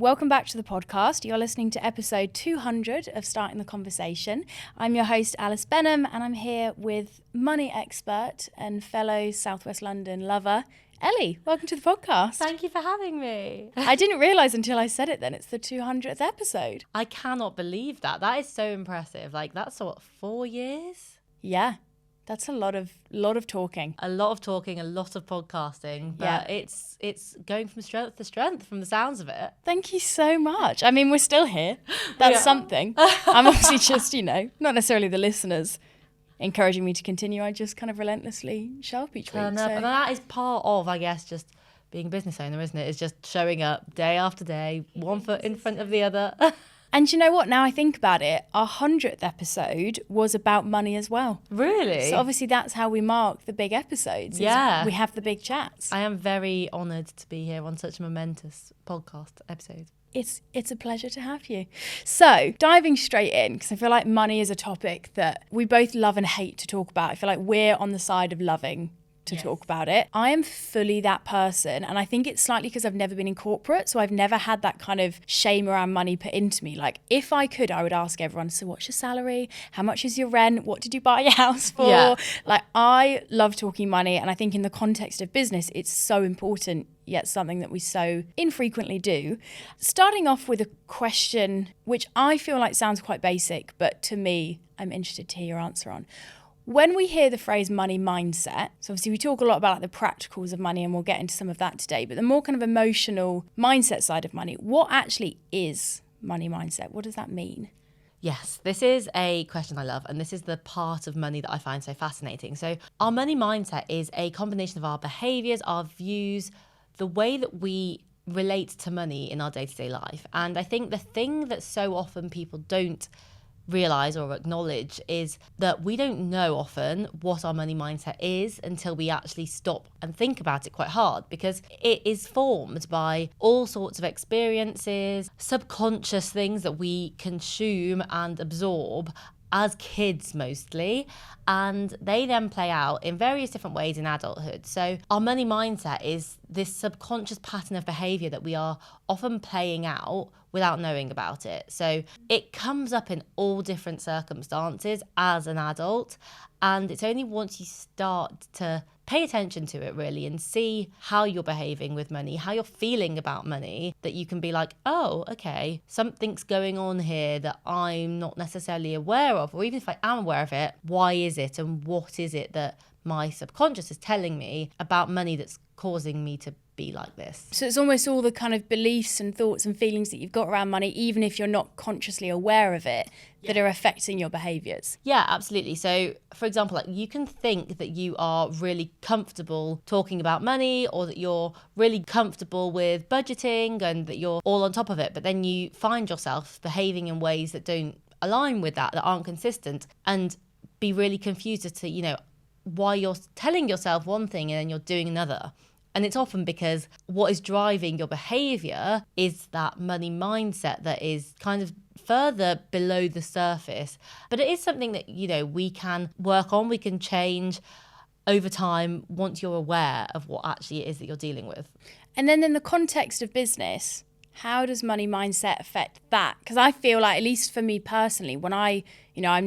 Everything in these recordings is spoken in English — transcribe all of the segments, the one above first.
Welcome back to the podcast. You're listening to episode 200 of Starting the Conversation. I'm your host, Alice Benham, and I'm here with money expert and fellow Southwest London lover, Ellie. Welcome to the podcast. Thank you for having me. I didn't realise until I said it then, it's the 200th episode. I cannot believe that. That is so impressive. Like, that's what, 4 years? Yeah. That's a lot of talking. A lot of talking, a lot of podcasting, but it's going from strength to strength from the sounds of it. Thank you so much. I mean, we're still here. That's something. I'm obviously just, not necessarily the listeners encouraging me to continue. I just kind of relentlessly show up each week. And that is part of, I guess, just being a business owner, isn't it? It's just showing up day after day, one foot in front of the other. And you know what? Now I think about it, our 100th episode was about money as well. Really? So obviously that's how we mark the big episodes. Yeah. We have the big chats. I am very honoured to be here on such a momentous podcast episode. It's a pleasure to have you. So diving straight in, because I feel like money is a topic that we both love and hate to talk about. I feel like we're on the side of loving to talk about it. I am fully that person, and I think it's slightly because I've never been in corporate, so I've never had that kind of shame around money put into me. Like, if I could, I would ask everyone, so what's your salary? How much is your rent? What did you buy your house for? Yeah. Like, I love talking money, and I think in the context of business, it's so important, yet something that we so infrequently do. Starting off with a question, which I feel like sounds quite basic, but to me, I'm interested to hear your answer on. When we hear the phrase money mindset, so obviously we talk a lot about like the practicals of money, and we'll get into some of that today, but the more kind of emotional mindset side of money, what actually is money mindset? What does that mean? Yes, this is a question I love, and this is the part of money that I find so fascinating. So our money mindset is a combination of our behaviours, our views, the way that we relate to money in our day-to-day life. And I think the thing that so often people don't realise or acknowledge is that we don't know often what our money mindset is until we actually stop and think about it quite hard, because it is formed by all sorts of experiences, subconscious things that we consume and absorb as kids mostly, and they then play out in various different ways in adulthood. So our money mindset is this subconscious pattern of behaviour that we are often playing out without knowing about it. So it comes up in all different circumstances as an adult, and it's only once you start to pay attention to it really and see how you're behaving with money, how you're feeling about money, that you can be like, oh, okay, something's going on here that I'm not necessarily aware of, or even if I am aware of it, why is it, and what is it that my subconscious is telling me about money that's causing me to be like this. So it's almost all the kind of beliefs and thoughts and feelings that you've got around money, even if you're not consciously aware of it, that are affecting your behaviours. Yeah, absolutely. So, for example, like, you can think that you are really comfortable talking about money, or that you're really comfortable with budgeting and that you're all on top of it, but then you find yourself behaving in ways that don't align with that aren't consistent, and be really confused as to, why you're telling yourself one thing and then you're doing another. And it's often because what is driving your behaviour is that money mindset that is kind of further below the surface. But it is something that, we can work on, we can change over time once you're aware of what actually it is that you're dealing with. And then in the context of business, how does money mindset affect that? Because I feel like, at least for me personally, when I'm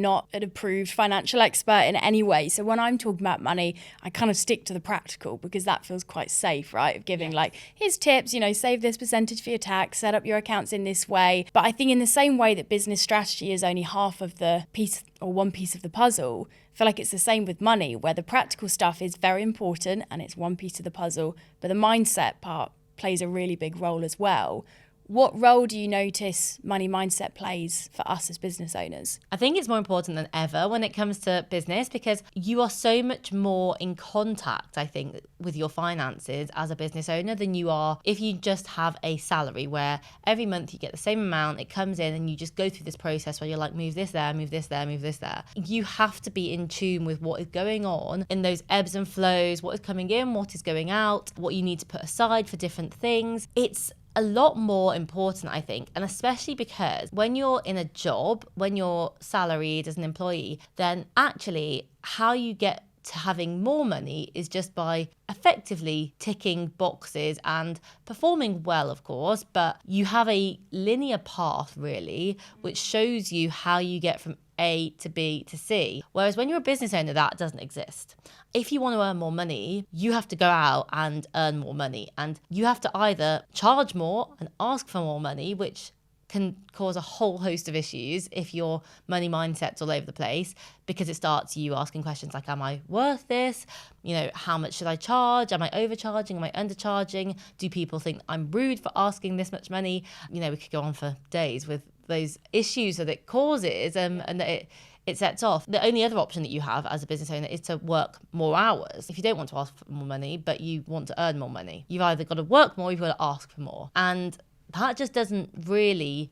not an approved financial expert in any way. So when I'm talking about money, I kind of stick to the practical, because that feels quite safe, right? Of giving here's tips, save this percentage for your tax, set up your accounts in this way. But I think in the same way that business strategy is only half of the piece, or one piece of the puzzle, I feel like it's the same with money, where the practical stuff is very important and it's one piece of the puzzle, but the mindset part plays a really big role as well. What role do you notice money mindset plays for us as business owners? I think it's more important than ever when it comes to business, because you are so much more in contact, I think, with your finances as a business owner than you are if you just have a salary where every month you get the same amount, it comes in, and you just go through this process where you're like, move this there, move this there, move this there. You have to be in tune with what is going on in those ebbs and flows, what is coming in, what is going out, what you need to put aside for different things. It's a lot more important, I think, and especially because when you're in a job, when you're salaried as an employee, then actually how you get to having more money is just by effectively ticking boxes and performing well, of course, but you have a linear path really, which shows you how you get from A to B to C. Whereas when you're a business owner, that doesn't exist. If you want to earn more money, you have to go out and earn more money, and you have to either charge more and ask for more money, which can cause a whole host of issues if your money mindset's all over the place, because it starts you asking questions like, am I worth this? You know, how much should I charge? Am I overcharging? Am I undercharging? Do people think I'm rude for asking this much money? You know, we could go on for days with those issues that it causes, and that it sets off. The only other option that you have as a business owner is to work more hours. If you don't want to ask for more money, but you want to earn more money, you've either got to work more, or you've got to ask for more. And that just doesn't really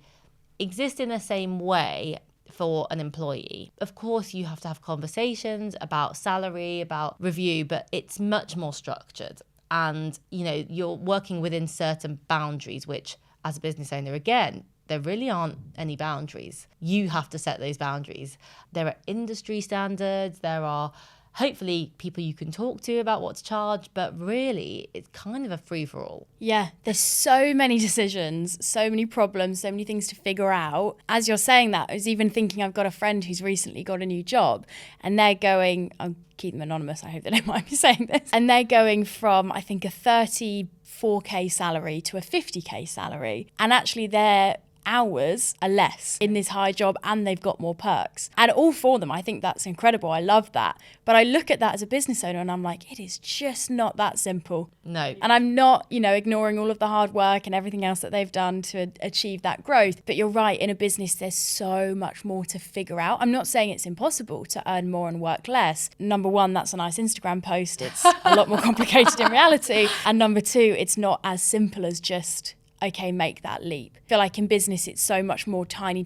exist in the same way for an employee. Of course, you have to have conversations about salary, about review, but it's much more structured. And, you know, you're working within certain boundaries, which as a business owner, again, there really aren't any boundaries. You have to set those boundaries. There are industry standards, there are hopefully people you can talk to about what to charge, but really it's kind of a free-for-all. Yeah, there's so many decisions, so many problems, so many things to figure out. As you're saying that, I was even thinking I've got a friend who's recently got a new job, and they're going, I'll keep them anonymous, I hope they don't mind me saying this, and they're going from, I think, a 34K salary to a 50K salary, and actually their hours are less in this high job, and they've got more perks. And all for them, I think that's incredible. I love that. But I look at that as a business owner and I'm like, it is just not that simple. No. And I'm not, you know, ignoring all of the hard work and everything else that they've done to achieve that growth. But you're right, in a business, there's so much more to figure out. I'm not saying it's impossible to earn more and work less. Number one, that's a nice Instagram post. It's a lot more complicated in reality. And number two, it's not as simple as just, okay, make that leap. I feel like in business, it's so much more tiny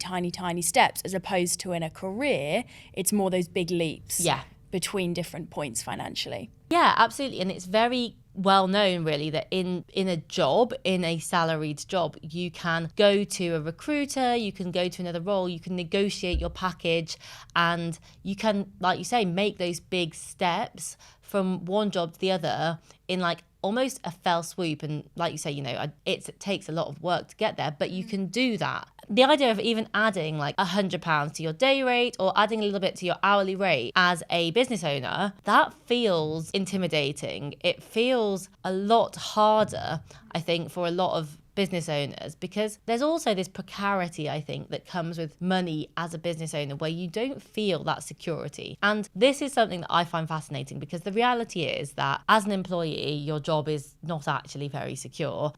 steps, as opposed to in a career, it's more those big leaps between different points financially. Yeah, absolutely. And it's very well known really that in a job, in a salaried job, you can go to a recruiter, you can go to another role, you can negotiate your package, and you can, like you say, make those big steps from one job to the other in like almost a fell swoop. And like you say, you know, it takes a lot of work to get there, but you can do that. The idea of even adding like £100 to your day rate, or adding a little bit to your hourly rate as a business owner, that feels intimidating. It feels a lot harder, I think, for a lot of business owners, because there's also this precarity, I think, that comes with money as a business owner, where you don't feel that security. And this is something that I find fascinating, because the reality is that as an employee, your job is not actually very secure.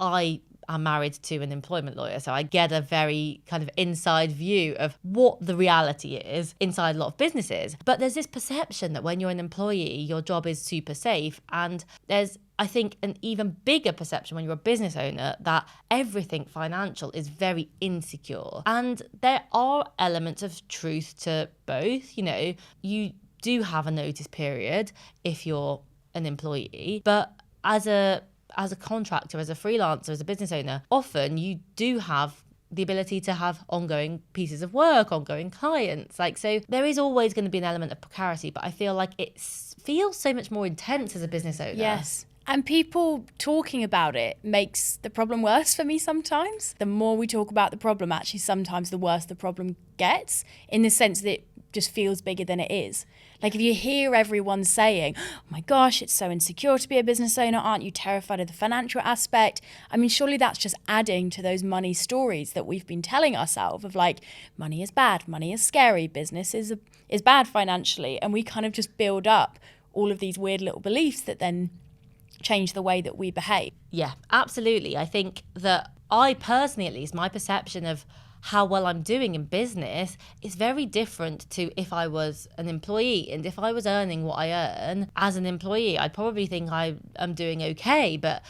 I'm married to an employment lawyer, so I get a very kind of inside view of what the reality is inside a lot of businesses. But there's this perception that when you're an employee, your job is super safe. And there's, I think, an even bigger perception when you're a business owner that everything financial is very insecure. And there are elements of truth to both. You know, you do have a notice period if you're an employee, but as a contractor, as a freelancer, as a business owner, often you do have the ability to have ongoing pieces of work, ongoing clients. Like, so there is always going to be an element of precarity, but I feel like it feels so much more intense as a business owner. Yes. And people talking about it makes the problem worse for me sometimes. The more we talk about the problem, actually, sometimes the worse the problem gets, in the sense that it just feels bigger than it is. Like if you hear everyone saying, oh my gosh, it's so insecure to be a business owner, aren't you terrified of the financial aspect? I mean, surely that's just adding to those money stories that we've been telling ourselves of like, money is bad, money is scary, business is bad financially. And we kind of just build up all of these weird little beliefs that then change the way that we behave. Yeah, absolutely. I think that I personally, at least, my perception of how well I'm doing in business is very different to if I was an employee. And if I was earning what I earn as an employee, I'd probably think I am doing okay. But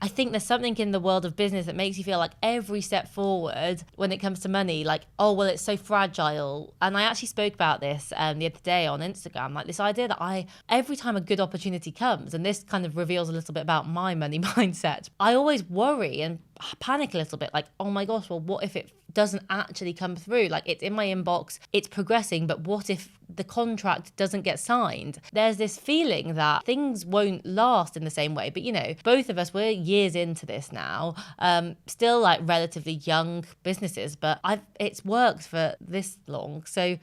I think there's something in the world of business that makes you feel like every step forward when it comes to money, like, oh, well, it's so fragile. And I actually spoke about this the other day on Instagram, like this idea that every time a good opportunity comes, and this kind of reveals a little bit about my money mindset, I always worry, and panic a little bit, like, oh my gosh, well, what if it doesn't actually come through? Like, it's in my inbox, it's progressing, but what if the contract doesn't get signed? There's this feeling that things won't last in the same way. But, you know, both of us, we're years into this now, still like relatively young businesses, but it's worked for this long. So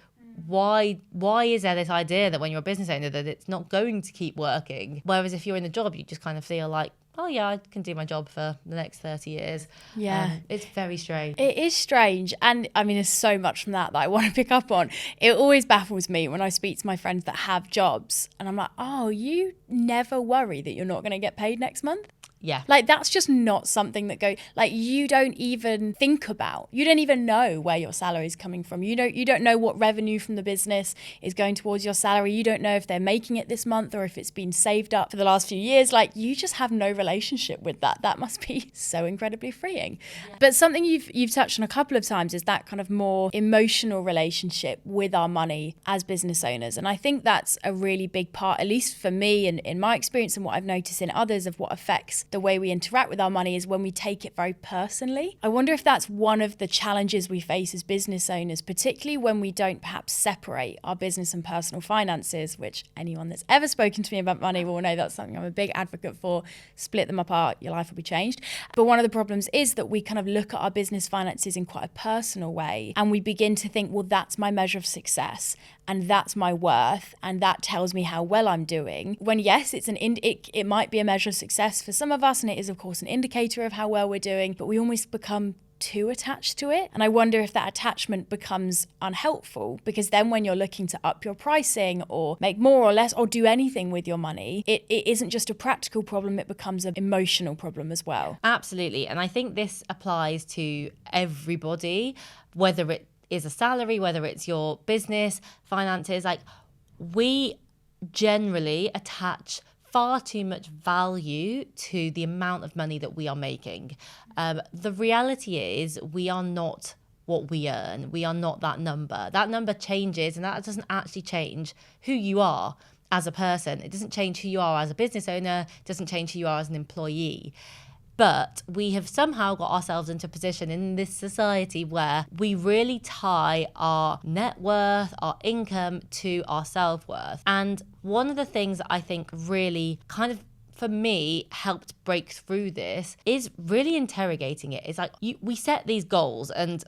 why is there this idea that when you're a business owner that it's not going to keep working? Whereas if you're in a job, you just kind of feel like, oh yeah, I can do my job for the next 30 years. Yeah. It's very strange. It is strange. And I mean, there's so much from that I want to pick up on. It always baffles me when I speak to my friends that have jobs and I'm like, oh, you never worry that you're not going to get paid next month? Yeah. Like, that's just not something that like, you don't even think about. You don't even know where your salary is coming from. You don't know what revenue from the business is going towards your salary. You don't know if they're making it this month or if it's been saved up for the last few years. Like, you just have no relationship with that. That must be so incredibly freeing. Yeah. But something you've touched on a couple of times is that kind of more emotional relationship with our money as business owners. And I think that's a really big part, at least for me and in my experience and what I've noticed in others, of what affects the way we interact with our money is when we take it very personally. I wonder if that's one of the challenges we face as business owners, particularly when we don't perhaps separate our business and personal finances, which anyone that's ever spoken to me about money will know that's something I'm a big advocate for. Split them apart, your life will be changed. But one of the problems is that we kind of look at our business finances in quite a personal way and we begin to think, well, that's my measure of success and that's my worth and that tells me how well I'm doing. When yes, it might be a measure of success for some of us, and it is of course an indicator of how well we're doing, but we almost become too attached to it. And I wonder if that attachment becomes unhelpful, because then when you're looking to up your pricing or make more or less or do anything with your money, it isn't just a practical problem, it becomes an emotional problem as well. Absolutely. And I think this applies to everybody, whether it is a salary, whether it's your business, finances. Like, we generally attach far too much value to the amount of money that we are making. The reality is we are not what we earn. We are not that number. That number changes, and that doesn't actually change who you are as a person. It doesn't change who you are as a business owner. It doesn't change who you are as an employee. But we have somehow got ourselves into a position in this society where we really tie our net worth, our income to our self-worth. And one of the things that I think really kind of, for me, helped break through this is really interrogating it. It's like we set these goals, and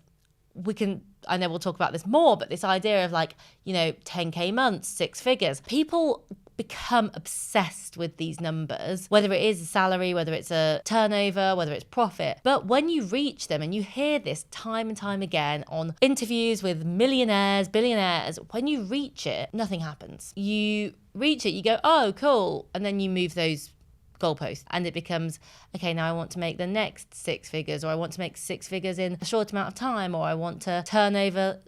we can, I know we'll talk about this more, but this idea of like, 10K months, 6 figures. People become obsessed with these numbers, whether it is a salary, whether it's a turnover, whether it's profit. But when you reach them, and you hear this time and time again on interviews with millionaires, billionaires, when you reach it, nothing happens. You reach it, you go, oh, cool. And then you move those goalposts and it becomes, okay, now I want to make the next 6 figures, or I want to make 6 figures in a short amount of time, or I want to turn over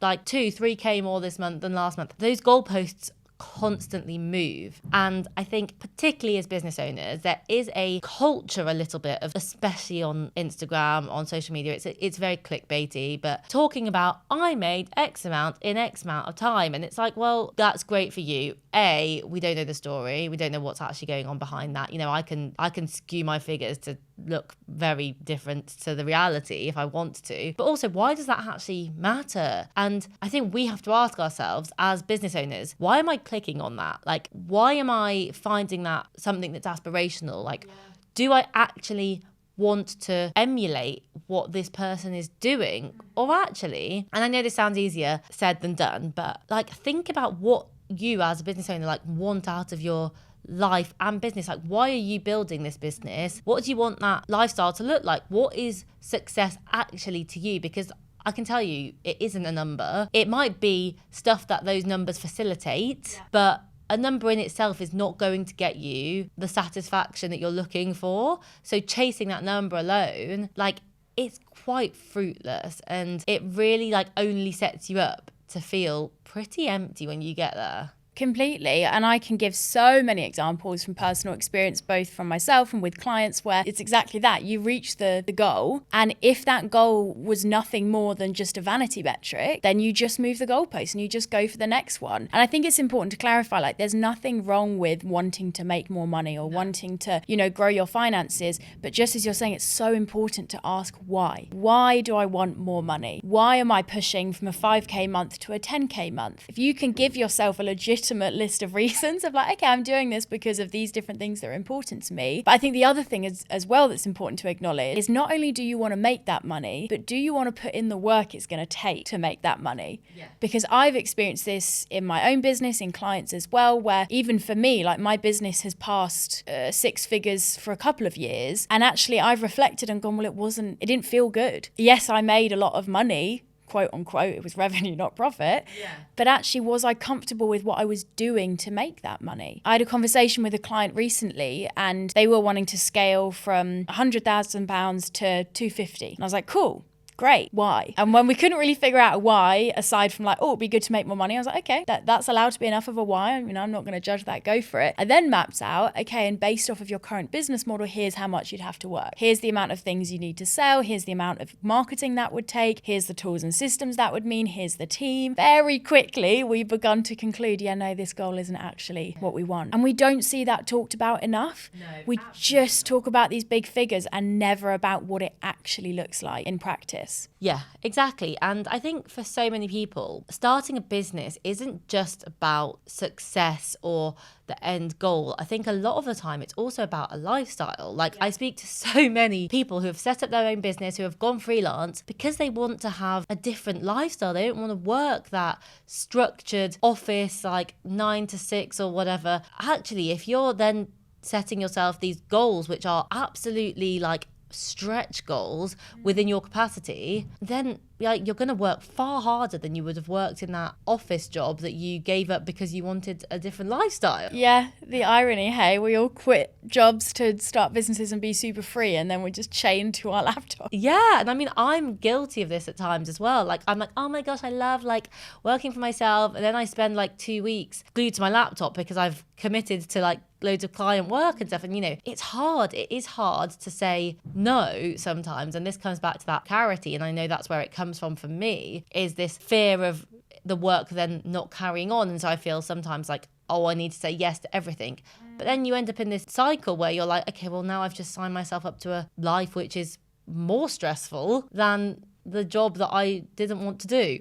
like 2-3K more this month than last month. Those goalposts constantly move. And I think particularly as business owners, there is a culture a little bit of, especially on Instagram, on social media, it's very clickbaity, but talking about I made X amount in X amount of time. And it's like, well, that's great for you. We don't know the story. We don't know what's actually going on behind that. I can skew my figures to look very different to the reality if I want to. But also, why does that actually matter? And I think we have to ask ourselves as business owners, why am I clicking on that? Like, why am I finding that something that's aspirational? Like, do I actually want to emulate what this person is doing? Or actually, and I know this sounds easier said than done, but like, think about what you as a business owner like want out of your life and business. Like, why are you building this business? What do you want that lifestyle to look like? What is success actually to you? Because I can tell you, it isn't a number. It might be stuff that those numbers facilitate, but a number in itself is not going to get you the satisfaction that you're looking for. So chasing that number alone, like, it's quite fruitless, and it really like only sets you up to feel pretty empty when you get there. Completely. And I can give so many examples from personal experience, both from myself and with clients, where it's exactly that. You reach the goal. And if that goal was nothing more than just a vanity metric, then you just move the goalpost and you just go for the next one. And I think it's important to clarify, like, there's nothing wrong with wanting to make more money or wanting to, grow your finances. But just as you're saying, it's so important to ask why. Why do I want more money? Why am I pushing from a 5K month to a 10K month? If you can give yourself a legitimate list of reasons of like, okay, I'm doing this because of these different things that are important to me. But I think the other thing is as well that's important to acknowledge is not only do you want to make that money, but do you want to put in the work it's going to take to make that money? Yeah. Because I've experienced this in my own business, in clients as well, where even for me, like my business has passed 6 figures for a couple of years. And actually I've reflected and gone, well, it didn't feel good. Yes, I made a lot of money, quote unquote, it was revenue, not profit. Yeah. But actually, was I comfortable with what I was doing to make that money? I had a conversation with a client recently and they were wanting to scale from £100,000 to 250. And I was like, cool. Great. Why? And when we couldn't really figure out a why, aside from like, oh, it'd be good to make more money, I was like, okay, that's allowed to be enough of a why. I'm not going to judge that. Go for it. I then mapped out, okay, and based off of your current business model, here's how much you'd have to work. Here's the amount of things you need to sell. Here's the amount of marketing that would take. Here's the tools and systems that would mean. Here's the team. Very quickly, we've begun to conclude, this goal isn't actually what we want. And we don't see that talked about enough. No, we just talk about these big figures and never about what it actually looks like in practice. Yeah, exactly. And I think for so many people, starting a business isn't just about success or the end goal. I think a lot of the time it's also about a lifestyle. Like I speak to so many people who have set up their own business, who have gone freelance because they want to have a different lifestyle. They don't want to work that structured office, like 9 to 6 or whatever. Actually, if you're then setting yourself these goals, which are absolutely like stretch goals within your capacity, then you're going to work far harder than you would have worked in that office job that you gave up because you wanted a different lifestyle. Yeah, the irony, hey, we all quit jobs to start businesses and be super free, and then we're just chained to our laptop. Yeah, and I mean, I'm guilty of this at times as well. Like, I'm like, oh my gosh, I love like working for myself, and then I spend like 2 weeks glued to my laptop because I've committed to like loads of client work and stuff. And it's hard. It is hard to say no sometimes. And this comes back to that clarity. And I know that's where it comes from for me, is this fear of the work then not carrying on. And so I feel sometimes like, oh, I need to say yes to everything. But then you end up in this cycle where you're like, okay, well, now I've just signed myself up to a life which is more stressful than the job that I didn't want to do.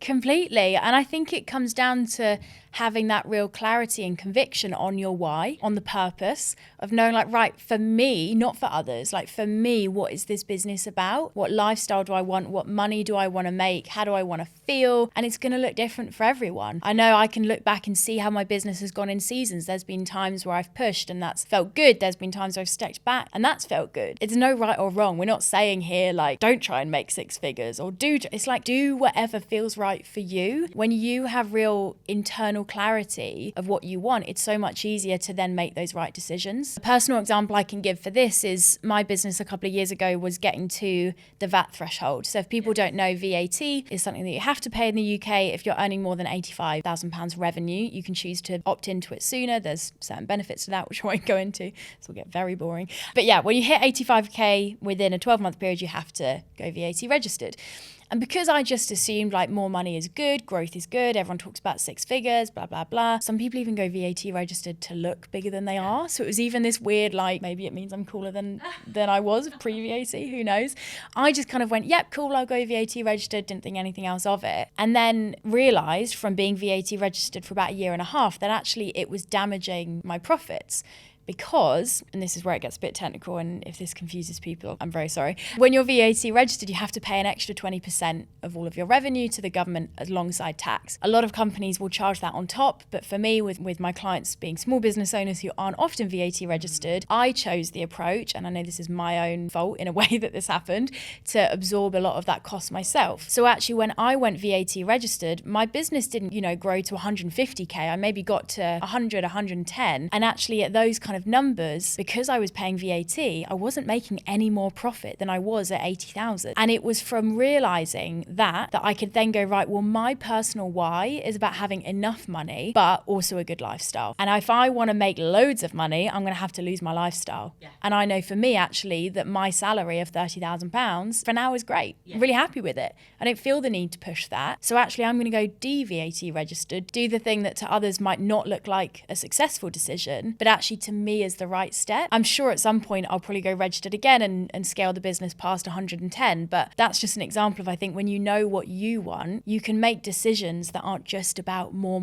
Completely. And I think it comes down to having that real clarity and conviction on your why, on the purpose of knowing like, right, for me, not for others, like for me, what is this business about? What lifestyle do I want? What money do I want to make? How do I want to feel? And it's going to look different for everyone. I know I can look back and see how my business has gone in seasons. There's been times where I've pushed and that's felt good. There's been times where I've stepped back and that's felt good. It's no right or wrong. We're not saying here like, don't try and make 6 figures or it's like, do whatever feels right for you. When you have real internal clarity of what you want, it's so much easier to then make those right decisions. A personal example I can give for this is my business a couple of years ago was getting to the VAT threshold. So if people don't know, VAT is something that you have to pay in the UK if you're earning more than £85,000 revenue. You can choose to opt into it sooner. There's certain benefits to that, which I won't go into. This will get very boring. But yeah, when you hit 85k within a 12-month period, you have to go VAT registered. And because I just assumed like more money is good, growth is good, everyone talks about 6 figures, blah, blah, blah. Some people even go VAT registered to look bigger than they are. So it was even this weird, like, maybe it means I'm cooler than I was pre-VAT, who knows? I just kind of went, yep, cool, I'll go VAT registered, didn't think anything else of it. And then realised from being VAT registered for about 1.5 years that actually it was damaging my profits. Because, and this is where it gets a bit technical, and if this confuses people, I'm very sorry. When you're VAT registered, you have to pay an extra 20% of all of your revenue to the government alongside tax. A lot of companies will charge that on top, but for me, with my clients being small business owners who aren't often VAT registered, I chose the approach, and I know this is my own fault in a way that this happened, to absorb a lot of that cost myself. So actually, when I went VAT registered, my business didn't, grow to 150k. I maybe got to 100, 110, and actually at those kind kind of numbers, because I was paying VAT, I wasn't making any more profit than I was at 80,000. And it was from realizing that I could then go, right, well, my personal why is about having enough money, but also a good lifestyle. And if I want to make loads of money, I'm going to have to lose my lifestyle. Yeah. And I know for me, actually, that my salary of £30,000 for now is great. Yeah. I'm really happy with it. I don't feel the need to push that. So actually, I'm going to go de-VAT registered, do the thing that to others might not look like a successful decision, but actually to me is the right step. I'm sure at some point I'll probably go registered again and scale the business past 110, but that's just an example of, I think, when you know what you want, you can make decisions that aren't just about more,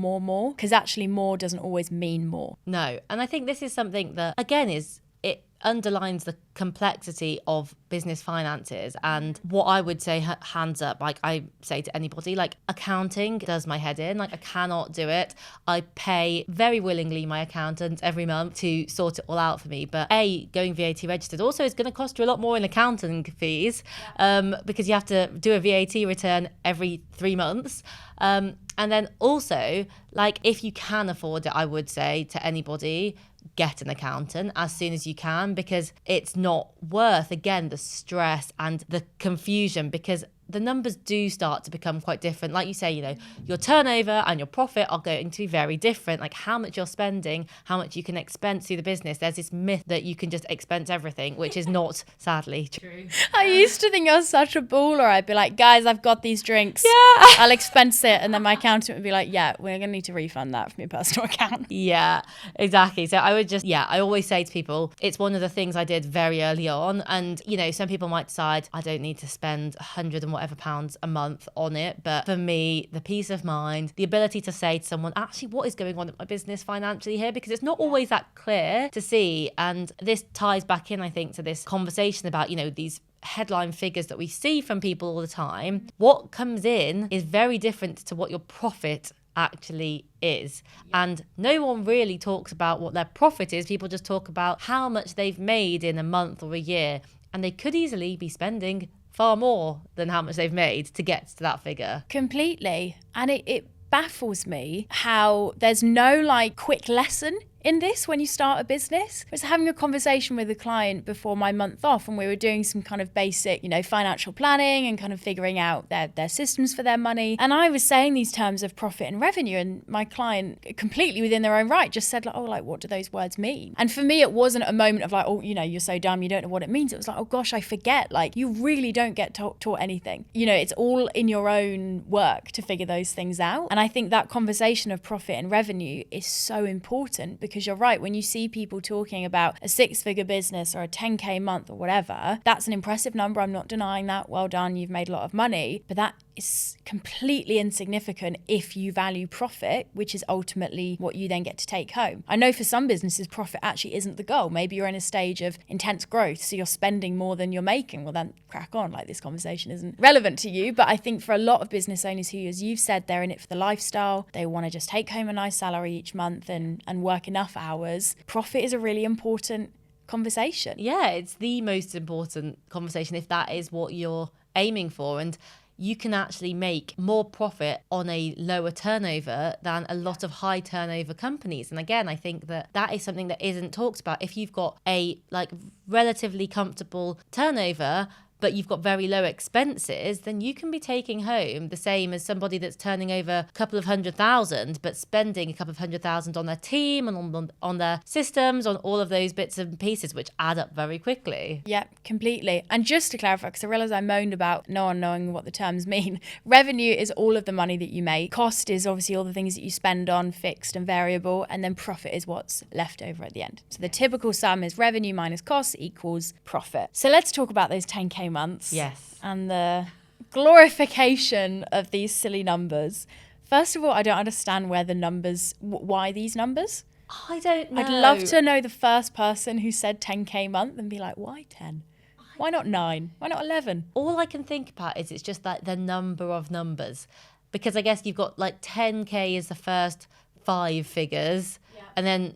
because actually more doesn't always mean more. No, and I think this is something that, again, it underlines the complexity of business finances. And what I would say, hands up, like I say to anybody, like accounting does my head in. Like I cannot do it. I pay very willingly my accountant every month to sort it all out for me. But going VAT registered also is going to cost you a lot more in accounting fees, because you have to do a VAT return every 3 months. And then also, like, if you can afford it, I would say to anybody, get an accountant as soon as you can, because it's not worth, again, the stress and the confusion, because the numbers do start to become quite different. Like you say, your turnover and your profit are going to be very different. Like how much you're spending, how much you can expense through the business. There's this myth that you can just expense everything, which is not, sadly, true. I used to think I was such a baller. I'd be like, guys, I've got these drinks. Yeah. I'll expense it. And then my accountant would be like, yeah, we're going to need to refund that from your personal account. Yeah, exactly. So I would just, I always say to people, it's one of the things I did very early on. And, some people might decide I don't need to spend 100 and whatever pounds a month on it, but for me, the peace of mind, the ability to say to someone, actually, what is going on in my business financially here, because it's not always that clear to see. And this ties back in, I think, to this conversation about these headline figures that we see from people all the time. What comes in is very different to what your profit actually is. And no one really talks about what their profit is. People just talk about how much they've made in a month or a year, and they could easily be spending far more than how much they've made to get to that figure. Completely. And it baffles me how there's no quick lesson in this when you start a business. I was having a conversation with a client before my month off, and we were doing some kind of basic, financial planning and kind of figuring out their systems for their money. And I was saying these terms of profit and revenue, and my client, completely within their own right, just said what do those words mean? And for me, it wasn't a moment of you're so dumb, you don't know what it means. It was oh gosh, I forget. You really don't get taught anything. It's all in your own work to figure those things out. And I think that conversation of profit and revenue is so important, because you're right, when you see people talking about a 6-figure business or a 10K month or whatever, that's an impressive number. I'm not denying that. Well done, you've made a lot of money. But that is completely insignificant if you value profit, which is ultimately what you then get to take home. I know for some businesses, profit actually isn't the goal. Maybe you're in a stage of intense growth, so you're spending more than you're making. Well, then crack on. This conversation isn't relevant to you. But I think for a lot of business owners who, as you've said, they're in it for the lifestyle, they want to just take home a nice salary each month and work enough hours, profit is a really important conversation. Yeah, it's the most important conversation if that is what you're aiming for. And you can actually make more profit on a lower turnover than a lot of high turnover companies. And again, I think that is something that isn't talked about. If you've got a relatively comfortable turnover, but you've got very low expenses, then you can be taking home the same as somebody that's turning over a couple of 100,000, but spending a couple of 100,000 on their team and on their systems, on all of those bits and pieces, which add up very quickly. Yeah, completely. And just to clarify, because I realise I moaned about no one knowing what the terms mean, revenue is all of the money that you make. Cost is obviously all the things that you spend on, fixed and variable, and then profit is what's left over at the end. So the typical sum is revenue minus cost equals profit. So let's talk about those 10K months. Yes. And the glorification of these silly numbers. First of all, I don't understand why these numbers? I don't know. I'd love to know the first person who said 10K month and be like, why 10? Why not 9? Why not 11? All I can think about is it's just the number of numbers. Because I guess you've got 10K is the first 5 figures, and then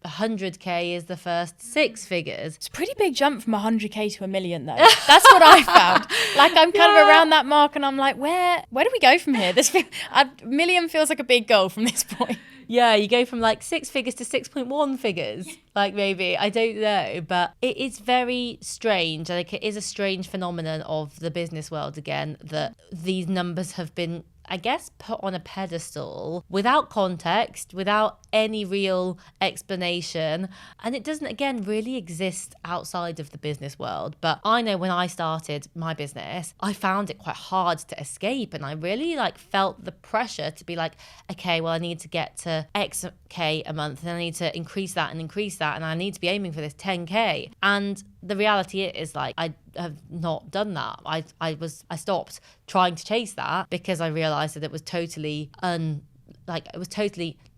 100K is the first 6 figures. It's a pretty big jump from 100K to 1 million though. That's what I found. Like I'm kind of around that mark and I'm like, where do we go from here? A million feels like a big goal from this point. Yeah, you go from like 6 figures to 6.1 figures, like maybe, I don't know, but it is very strange. Like it is a strange phenomenon of the business world again, that these numbers have been, I guess, put on a pedestal without context, without any real explanation. And it doesn't, again, really exist outside of the business world. But I know when I started my business, I found it quite hard to escape. And I really felt the pressure to be like, okay, well, I need to get to X K a month and I need to increase that. And I need to be aiming for this 10K. And the reality is I have not done that. I stopped trying to chase that because I realized that it was totally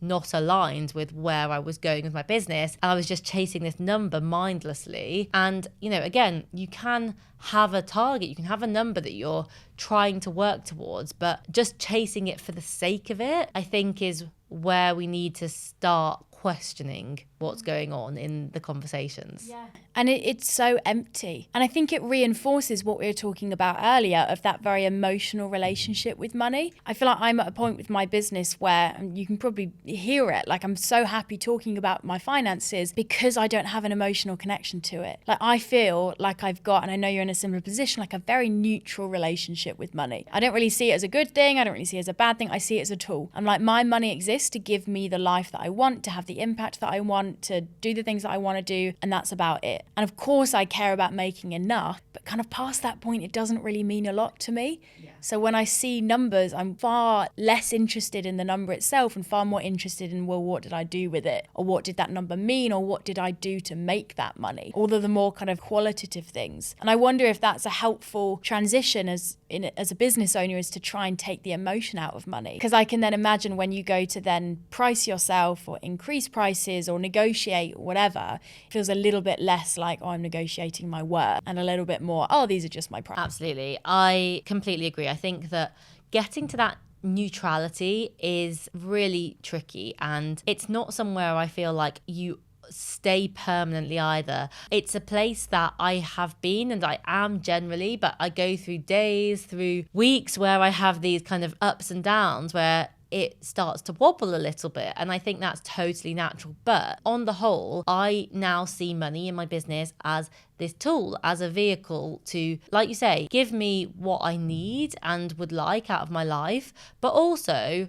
not aligned with where I was going with my business. And I was just chasing this number mindlessly. And, again, you can have a target, you can have a number that you're trying to work towards, but just chasing it for the sake of it, I think is where we need to start questioning what's going on in the conversations. Yeah. And it's so empty. And I think it reinforces what we were talking about earlier of that very emotional relationship with money. I feel like I'm at a point with my business where, and you can probably hear it, I'm so happy talking about my finances because I don't have an emotional connection to it. I feel like I've got, and I know you're in a similar position, a very neutral relationship with money. I don't really see it as a good thing. I don't really see it as a bad thing. I see it as a tool. I'm like, my money exists to give me the life that I want, to have the impact that I want, to do the things that I want to do, and that's about it. And of course I care about making enough, but kind of past that point it doesn't really mean a lot to me. Yeah. So when I see numbers, I'm far less interested in the number itself and far more interested in, well, what did I do with it? Or what did that number mean? Or what did I do to make that money? All of the more kind of qualitative things. And I wonder if that's a helpful transition as a business owner, is to try and take the emotion out of money. Because I can then imagine when you go to then price yourself or increase prices or negotiate or whatever, it feels a little bit less like, oh, I'm negotiating my worth, and a little bit more, oh, these are just my prices. Absolutely. I completely agree. I think that getting to that neutrality is really tricky, and it's not somewhere I feel like you stay permanently either. It's a place that I have been and I am generally, but I go through days, through weeks where I have these kind of ups and downs where it starts to wobble a little bit, and I think that's totally natural. But on the whole, I now see money in my business as this tool, as a vehicle to, like you say, give me what I need and would like out of my life, but also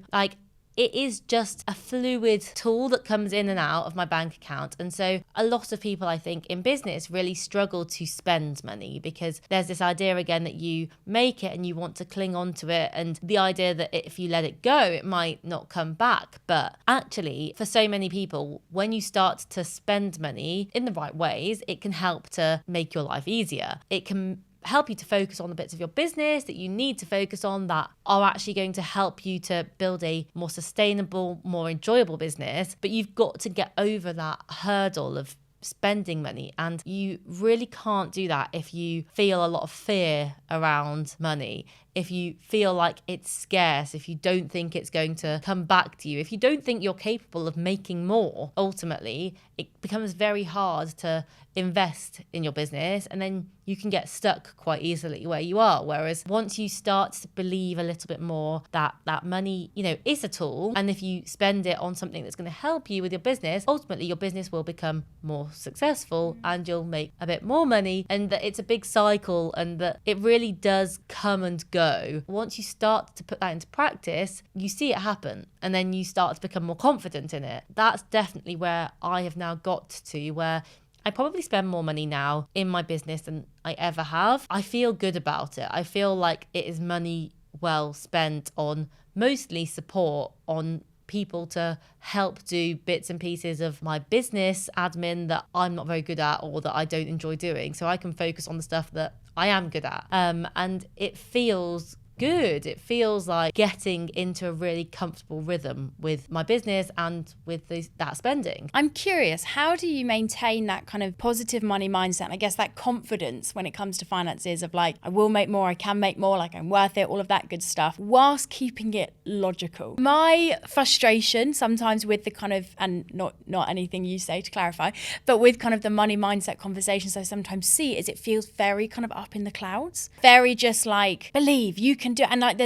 it is just a fluid tool that comes in and out of my bank account. And so a lot of people, I think, in business really struggle to spend money because there's this idea again that you make it and you want to cling on to it, and the idea that if you let it go, it might not come back. But actually, for so many people, when you start to spend money in the right ways, it can help to make your life easier. It can help you to focus on the bits of your business that you need to focus on that are actually going to help you to build a more sustainable, more enjoyable business. But you've got to get over that hurdle of spending money, and you really can't do that if you feel a lot of fear around money, if you feel like it's scarce, if you don't think it's going to come back to you, if you don't think you're capable of making more. Ultimately, it becomes very hard to invest in your business, and then you can get stuck quite easily where you are. Whereas once you start to believe a little bit more that money, is a tool, and if you spend it on something that's going to help you with your business, ultimately your business will become more successful and you'll make a bit more money, and that it's a big cycle and that it really does come and go. Once you start to put that into practice, you see it happen, and then you start to become more confident in it. That's definitely where I have now got to, where I probably spend more money now in my business than I ever have. I feel good about it. I feel like it is money well spent on mostly support, on people to help do bits and pieces of my business admin that I'm not very good at or that I don't enjoy doing, so I can focus on the stuff that I am good at. And it feels good. It feels like getting into a really comfortable rhythm with my business and with that spending. I'm curious, how do you maintain that kind of positive money mindset and I guess that confidence when it comes to finances of like, I will make more, I can make more, like I'm worth it, all of that good stuff, whilst keeping it logical? My frustration sometimes with the kind of, and not anything you say to clarify, but with kind of the money mindset conversations I sometimes see is it feels very kind of up in the clouds, very just like, believe you can do it. And like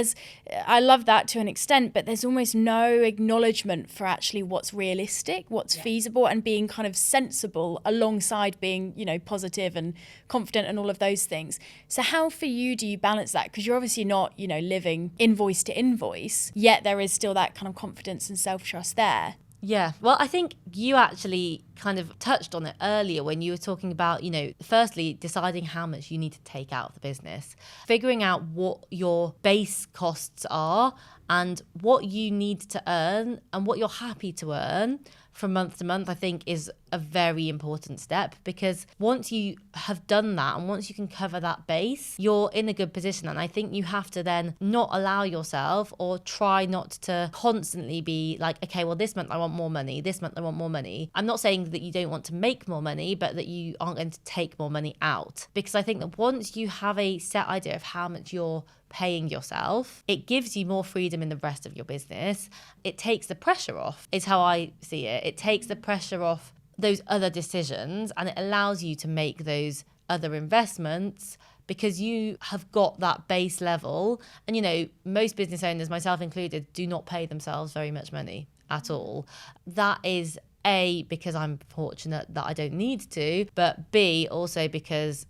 I love that to an extent, but there's almost no acknowledgement for actually what's realistic, what's feasible, and being kind of sensible alongside being, positive and confident and all of those things. So how for you do you balance that? Because you're obviously not, living invoice to invoice, yet there is still that kind of confidence and self-trust there. Yeah, well, I think you actually kind of touched on it earlier when you were talking about, firstly, deciding how much you need to take out of the business, figuring out what your base costs are and what you need to earn and what you're happy to earn from month to month, I think is a very important step, because once you have done that and once you can cover that base, you're in a good position. And I think you have to then not allow yourself or try not to constantly be like, okay, well, this month I want more money, this month I want more money. I'm not saying that you don't want to make more money, but that you aren't going to take more money out, because I think that once you have a set idea of how much you're paying yourself, it gives you more freedom in the rest of your business. It takes the pressure off, is how I see it. It takes the pressure off those other decisions and it allows you to make those other investments because you have got that base level. And, most business owners, myself included, do not pay themselves very much money at all. That is A, because I'm fortunate that I don't need to, but B, also because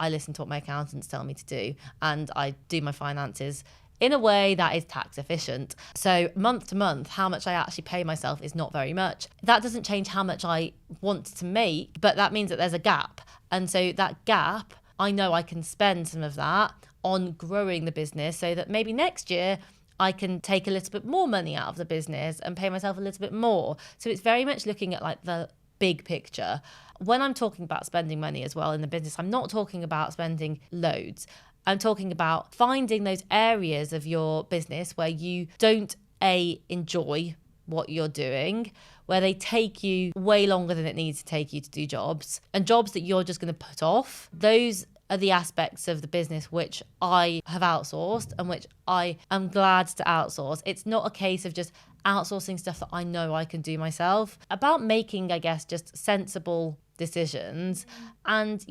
I listen to what my accountants tell me to do and I do my finances in a way that is tax efficient. So month to month, how much I actually pay myself is not very much. That doesn't change how much I want to make, but that means that there's a gap. And so that gap, I know I can spend some of that on growing the business so that maybe next year I can take a little bit more money out of the business and pay myself a little bit more. So it's very much looking at like the big picture. When I'm talking about spending money as well in the business, I'm not talking about spending loads. I'm talking about finding those areas of your business where you don't enjoy what you're doing, where they take you way longer than it needs to take you to do jobs, and jobs that you're just going to put off. Those are the aspects of the business which I have outsourced and which I am glad to outsource. It's not a case of just outsourcing stuff that I know I can do myself. About making, I guess, just sensible decisions and,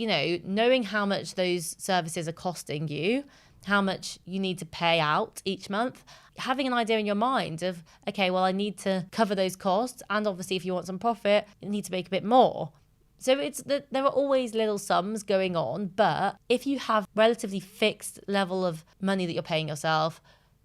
knowing how much those services are costing you, how much you need to pay out each month, having an idea in your mind of, okay, well, I need to cover those costs. And obviously, if you want some profit, you need to make a bit more. So there are always little sums going on, but if you have relatively fixed level of money that you're paying yourself,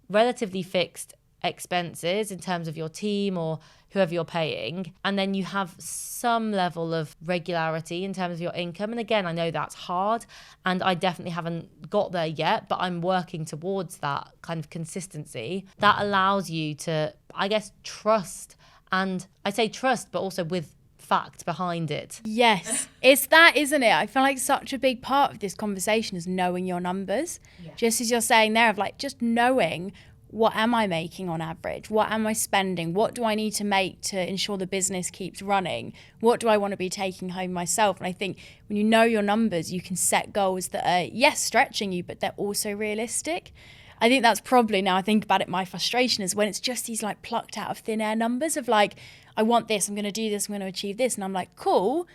relatively fixed expenses in terms of your team or whoever you're paying, and then you have some level of regularity in terms of your income. And again, I know that's hard and I definitely haven't got there yet, but I'm working towards that kind of consistency. That allows you to, I guess, trust. And I say trust, but also with fact behind it. Yes, it's that, isn't it? I feel like such a big part of this conversation is knowing your numbers. Yeah. Just as you're saying there, of like just knowing, what am I making on average? What am I spending? What do I need to make to ensure the business keeps running? What do I want to be taking home myself? And I think when you know your numbers, you can set goals that are, yes, stretching you, but they're also realistic. I think that's probably, now I think about it, my frustration is when it's just these like plucked out of thin air numbers of like, I want this, I'm going to do this, I'm going to achieve this. And I'm like, cool.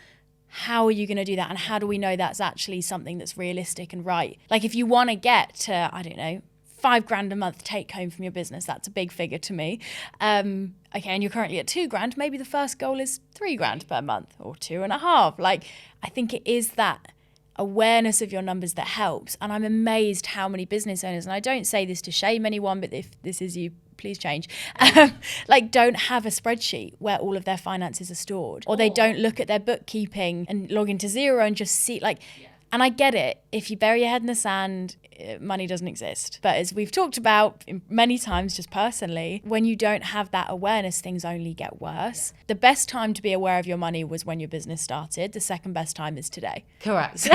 How are you going to do that? And how do we know that's actually something that's realistic and right? Like if you want to get to, I don't know, $5,000 a month take home from your business, that's a big figure to me. Okay, and you're currently at $2,000, maybe the first goal is $3,000 per month or 2.5. Like, I think it is that awareness of your numbers that helps. And I'm amazed how many business owners, and I don't say this to shame anyone, but if this is you, please change, like don't have a spreadsheet where all of their finances are stored, or they don't look at their bookkeeping and log into Xero and just see like, And I get it. If you bury your head in the sand, money doesn't exist. But as we've talked about many times, just personally, when you don't have that awareness, things only get worse. The best time to be aware of your money was when your business started. The second best time is today. Correct. So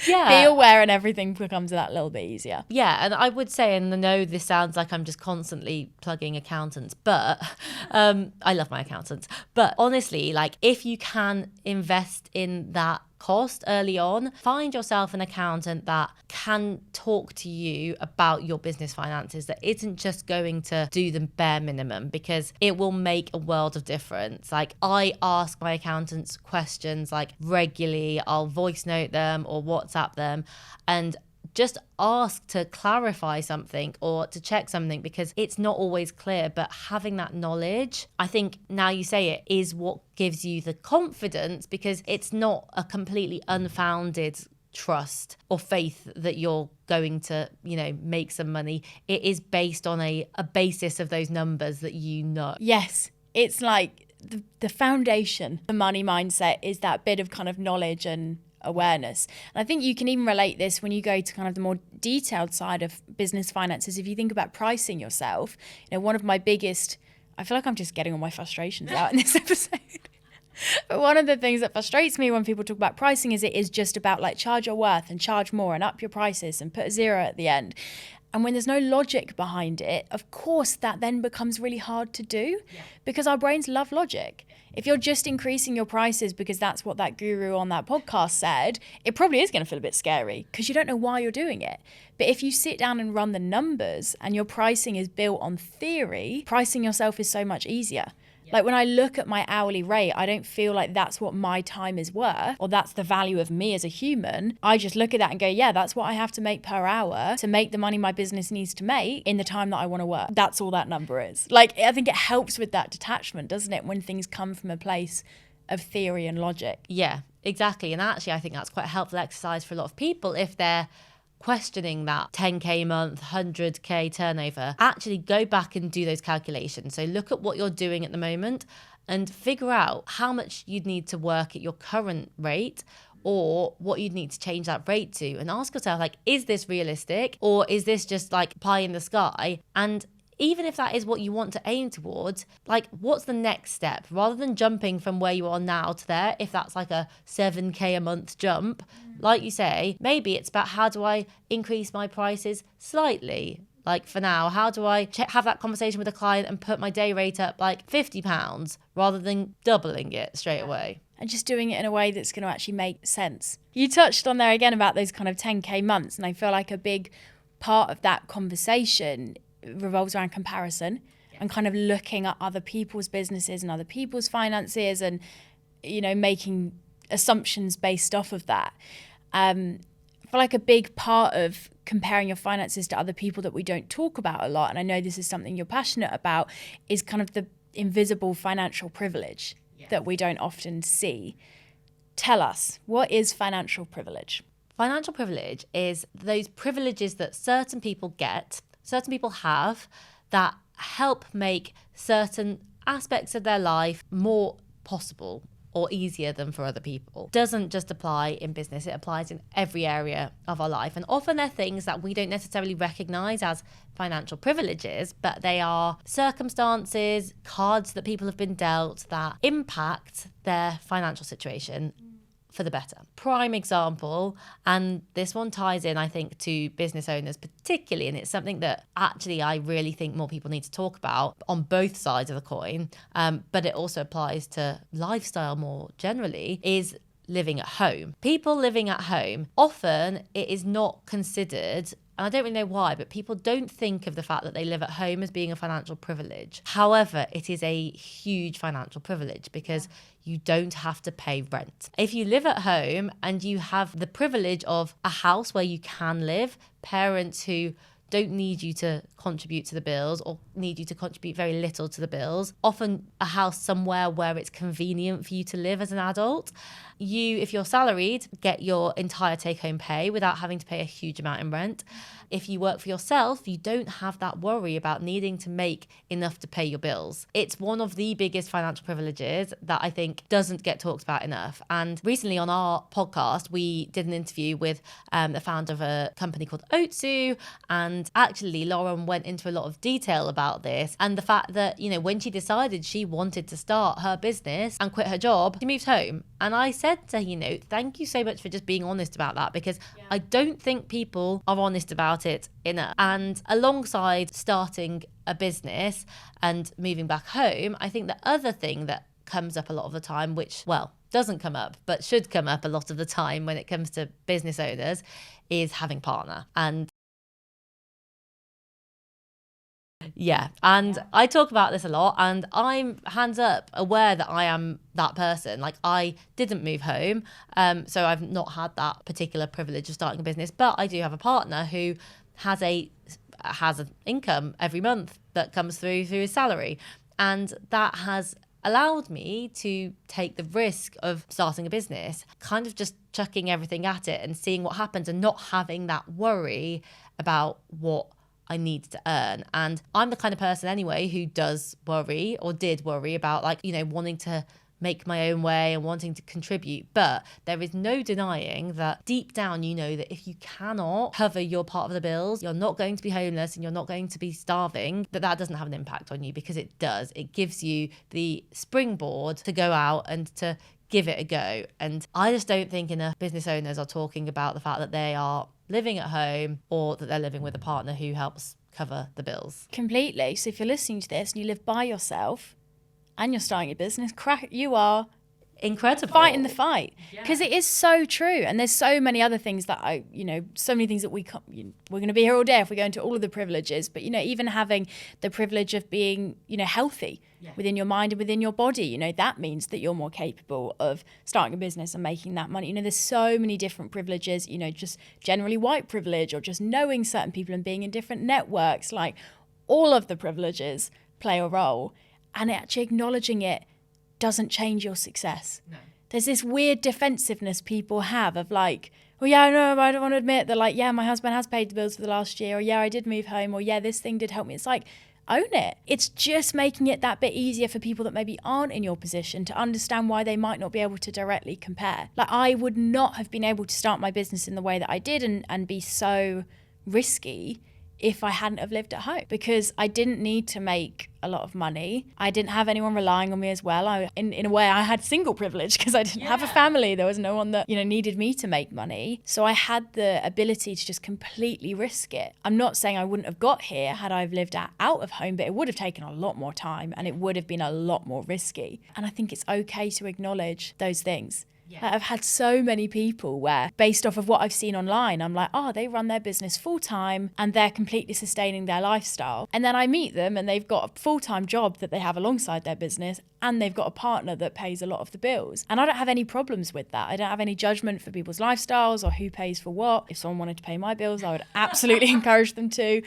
be aware and everything becomes that little bit easier. Yeah, and I would say, and I know this sounds like I'm just constantly plugging accountants, but I love my accountants. But honestly, like if you can invest in that cost early on, find yourself an accountant that can talk to you about your business finances, that isn't just going to do the bare minimum, because it will make a world of difference. Like I ask my accountants questions like regularly. I'll voice note them or WhatsApp them and just ask to clarify something or to check something, because it's not always clear. But having that knowledge, I think now you say it, is what gives you the confidence, because it's not a completely unfounded trust or faith that you're going to, make some money. It is based on a basis of those numbers that you know. Yes, it's like the foundation, the money mindset is that bit of kind of knowledge and awareness. And I think you can even relate this when you go to kind of the more detailed side of business finances. If you think about pricing yourself, one of my biggest, I feel like I'm just getting all my frustrations out in this episode. But one of the things that frustrates me when people talk about pricing is it is just about like charge your worth and charge more and up your prices and put a zero at the end. And when there's no logic behind it, of course, that then becomes really hard to do because our brains love logic. If you're just increasing your prices because that's what that guru on that podcast said, it probably is going to feel a bit scary because you don't know why you're doing it. But if you sit down and run the numbers and your pricing is built on theory, pricing yourself is so much easier. Like when I look at my hourly rate, I don't feel like that's what my time is worth or that's the value of me as a human. I just look at that and go, yeah, that's what I have to make per hour to make the money my business needs to make in the time that I want to work. That's all that number is. Like, I think it helps with that detachment, doesn't it? When things come from a place of theory and logic. Yeah, exactly. And actually, I think that's quite a helpful exercise for a lot of people if they're questioning that 10k a month, 100k turnover. Actually go back and do those calculations. So look at what you're doing at the moment and figure out how much you'd need to work at your current rate or what you'd need to change that rate to, and ask yourself, like, is this realistic or is this just like pie in the sky? And even if that is what you want to aim towards, like, what's the next step? Rather than jumping from where you are now to there, if that's like a 7k a month jump, like you say, maybe it's about how do I increase my prices slightly? Like for now, how do I have that conversation with a client and put my day rate up like £50 rather than doubling it straight away? And just doing it in a way that's going to actually make sense. You touched on there again about those kind of 10k months, and I feel like a big part of that conversation revolves around comparison and kind of looking at other people's businesses and other people's finances and, making assumptions based off of that. I feel like a big part of comparing your finances to other people that we don't talk about a lot, and I know this is something you're passionate about, is kind of the invisible financial privilege that we don't often see. Tell us, what is financial privilege? Financial privilege is those privileges that certain people get, certain people have, that help make certain aspects of their life more possible or easier than for other people. Doesn't just apply in business, it applies in every area of our life. And often they're things that we don't necessarily recognize as financial privileges, but they are circumstances, cards that people have been dealt that impact their financial situation for the better. Prime example, and this one ties in, I think, to business owners particularly, and it's something that actually I really think more people need to talk about on both sides of the coin, but it also applies to lifestyle more generally, is living at home. People living at home, often it is not considered, and I don't really know why, but people don't think of the fact that they live at home as being a financial privilege. However, it is a huge financial privilege because you don't have to pay rent. If you live at home and you have the privilege of a house where you can live, parents who don't need you to contribute to the bills or need you to contribute very little to the bills. Often a house somewhere where it's convenient for you to live as an adult. You, if you're salaried, get your entire take-home pay without having to pay a huge amount in rent. If you work for yourself, you don't have that worry about needing to make enough to pay your bills. It's one of the biggest financial privileges that I think doesn't get talked about enough. And recently on our podcast, we did an interview with the founder of a company called Otsu. And actually, Lauren went into a lot of detail about this and the fact that, you know, when she decided she wanted to start her business and quit her job, she moved home. And I said to her, you know, thank you so much for just being honest about that, because I don't think people are honest about it enough. And alongside starting a business and moving back home, I think the other thing that comes up a lot of the time, which, well, doesn't come up, but should come up a lot of the time when it comes to business owners, is having a partner. And I talk about this a lot, and I'm hands up aware that I am that person. Like, I didn't move home, so I've not had that particular privilege of starting a business, but I do have a partner who has an income every month that comes through his salary, and that has allowed me to take the risk of starting a business, kind of just chucking everything at it and seeing what happens and not having that worry about what I need to earn. And I'm the kind of person anyway who does worry, or did worry about, like, you know, wanting to make my own way and wanting to contribute. But there is no denying that deep down, you know, that if you cannot cover your part of the bills, you're not going to be homeless and you're not going to be starving, that doesn't have an impact on you, because it does. It gives you the springboard to go out and to give it a go. And I just don't think enough business owners are talking about the fact that they are living at home or that they're living with a partner who helps cover the bills. Completely. So if you're listening to this and you live by yourself and you're starting a business, you are incredible. Fighting the fight. Because it is so true. And there's so many other things that so many things that we're going to be here all day if we go into all of the privileges. But, even having the privilege of being, healthy within your mind and within your body, that means that you're more capable of starting a business and making that money. There's so many different privileges, just generally white privilege or just knowing certain people and being in different networks. Like, all of the privileges play a role, and actually acknowledging it doesn't change your success. No. There's this weird defensiveness people have of like, well, yeah, no, I don't want to admit that, like, yeah, my husband has paid the bills for the last year, or yeah, I did move home, or yeah, this thing did help me. It's like, own it. It's just making it that bit easier for people that maybe aren't in your position to understand why they might not be able to directly compare. Like, I would not have been able to start my business in the way that I did and be so risky if I hadn't have lived at home, because I didn't need to make a lot of money. I didn't have anyone relying on me as well. In a way, I had single privilege because I didn't have a family. There was no one that, needed me to make money. So I had the ability to just completely risk it. I'm not saying I wouldn't have got here had I lived out of home, but it would have taken a lot more time and it would have been a lot more risky. And I think it's okay to acknowledge those things. Yeah. I've had so many people where, based off of what I've seen online, I'm like, oh, they run their business full time and they're completely sustaining their lifestyle. And then I meet them and they've got a full-time job that they have alongside their business, and they've got a partner that pays a lot of the bills. And I don't have any problems with that. I don't have any judgment for people's lifestyles or who pays for what. If someone wanted to pay my bills, I would absolutely encourage them to.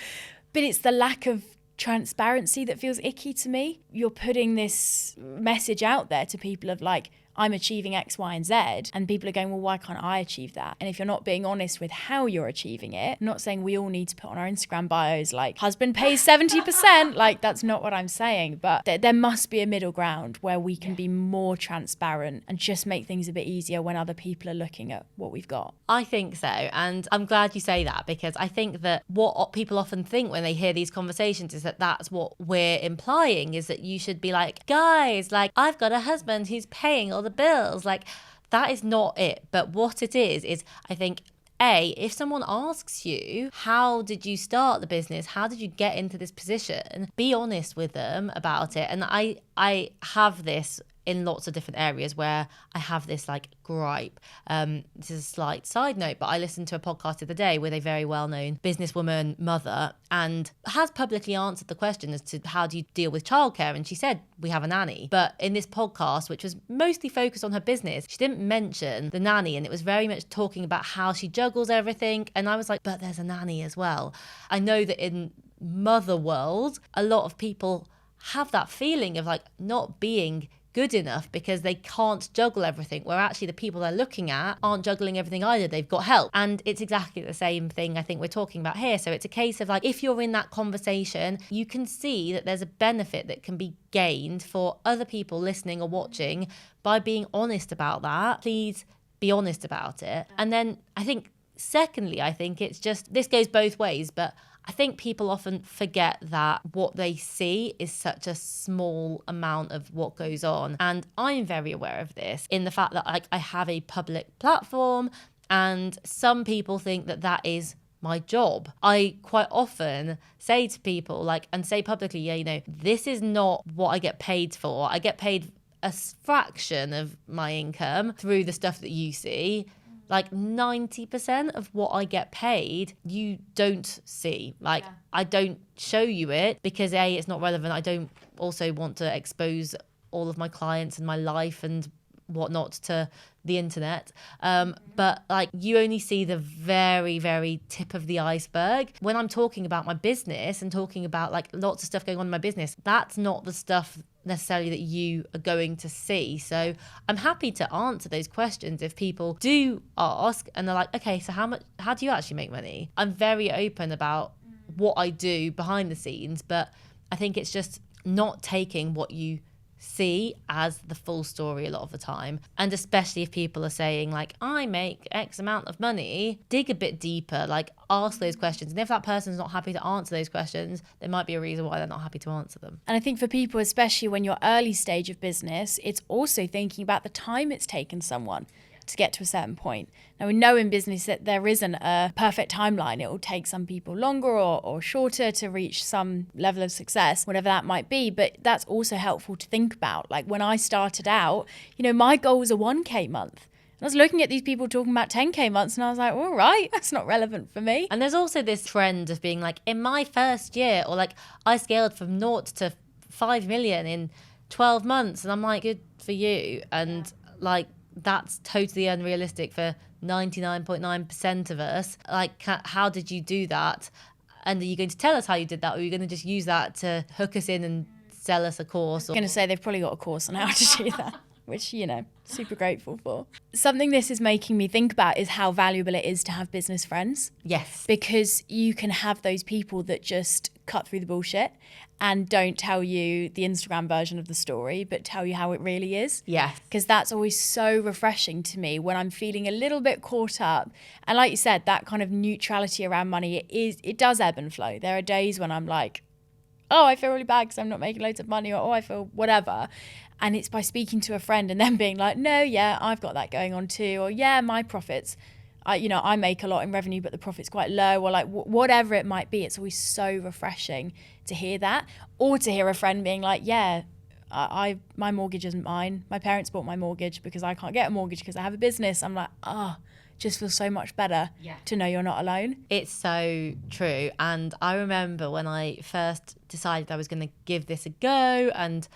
But it's the lack of transparency that feels icky to me. You're putting this message out there to people of like, I'm achieving X, Y, and Z. And people are going, well, why can't I achieve that? And if you're not being honest with how you're achieving it, I'm not saying we all need to put on our Instagram bios like, husband pays 70%. Like, that's not what I'm saying. But there must be a middle ground where we can be more transparent and just make things a bit easier when other people are looking at what we've got. I think so. And I'm glad you say that, because I think that what people often think when they hear these conversations is that that's what we're implying, is that you should be like, guys, like, I've got a husband who's paying all the bills. Like, that is not it. But what it is I think, if someone asks you, how did you start the business? How did you get into this position? Be honest with them about it. And I have this in lots of different areas where I have this like gripe. This is a slight side note, but I listened to a podcast the other day with a very well-known businesswoman mother and has publicly answered the question as to how do you deal with childcare. And she said, we have a nanny. But in this podcast, which was mostly focused on her business, she didn't mention the nanny. And it was very much talking about how she juggles everything. And I was like, but there's a nanny as well. I know that in mother world, a lot of people have that feeling of like not being good enough because they can't juggle everything, where actually the people they're looking at aren't juggling everything either. They've got help. And it's exactly the same thing I think we're talking about here. So it's a case of like, if you're in that conversation, you can see that there's a benefit that can be gained for other people listening or watching by being honest about that. Please be honest about it. And then I think secondly, I think it's just, this goes both ways, but I think people often forget that what they see is such a small amount of what goes on. And I'm very aware of this in the fact that I have a public platform, and some people think that that is my job. I quite often say to people and say publicly, yeah, this is not what I get paid for. I get paid a fraction of my income through the stuff that you see. 90% of what I get paid, you don't see. I don't show you it because A, it's not relevant. I don't also want to expose all of my clients and my life and whatnot to the internet. But you only see the very, very tip of the iceberg. When I'm talking about my business and talking about lots of stuff going on in my business, that's not the stuff necessarily that you are going to see. So I'm happy to answer those questions if people do ask and they're like, okay, so how do you actually make money? I'm very open about what I do behind the scenes, but I think it's just not taking what you see as the full story a lot of the time. And especially if people are saying I make X amount of money, dig a bit deeper, ask those questions. And if that person's not happy to answer those questions, there might be a reason why they're not happy to answer them. And I think for people, especially when you're early stage of business, it's also thinking about the time it's taken someone to get to a certain point. Now, we know in business that there isn't a perfect timeline. It will take some people longer or shorter to reach some level of success, whatever that might be. But that's also helpful to think about. When I started out, my goal was a 1K month. I was looking at these people talking about 10K months and I was like, all right, that's not relevant for me. And there's also this trend of being in my first year, or I scaled from 0 to 5 million in 12 months. And I'm like, good for you. And that's totally unrealistic for 99.9% of us. How did you do that? And are you going to tell us how you did that? Or are you going to just use that to hook us in and sell us a course? I'm going to say they've probably got a course on how to do that, which, super grateful for. Something this is making me think about is how valuable it is to have business friends. Yes. Because you can have those people that just cut through the bullshit and don't tell you the Instagram version of the story, but tell you how it really is. Yes. Because that's always so refreshing to me when I'm feeling a little bit caught up. And like you said, that kind of neutrality around money, it does ebb and flow. There are days when I'm like, oh, I feel really bad because I'm not making loads of money, or oh, I feel whatever. And it's by speaking to a friend and then being like, no, yeah, I've got that going on too. Or yeah, my profits, I make a lot in revenue, but the profit's quite low, or whatever it might be. It's always so refreshing to hear that, or to hear a friend being like, yeah, my mortgage isn't mine. My parents bought my mortgage because I can't get a mortgage because I have a business. I'm like, just feels so much better to know you're not alone. It's so true. And I remember when I first decided I was going to give this a go and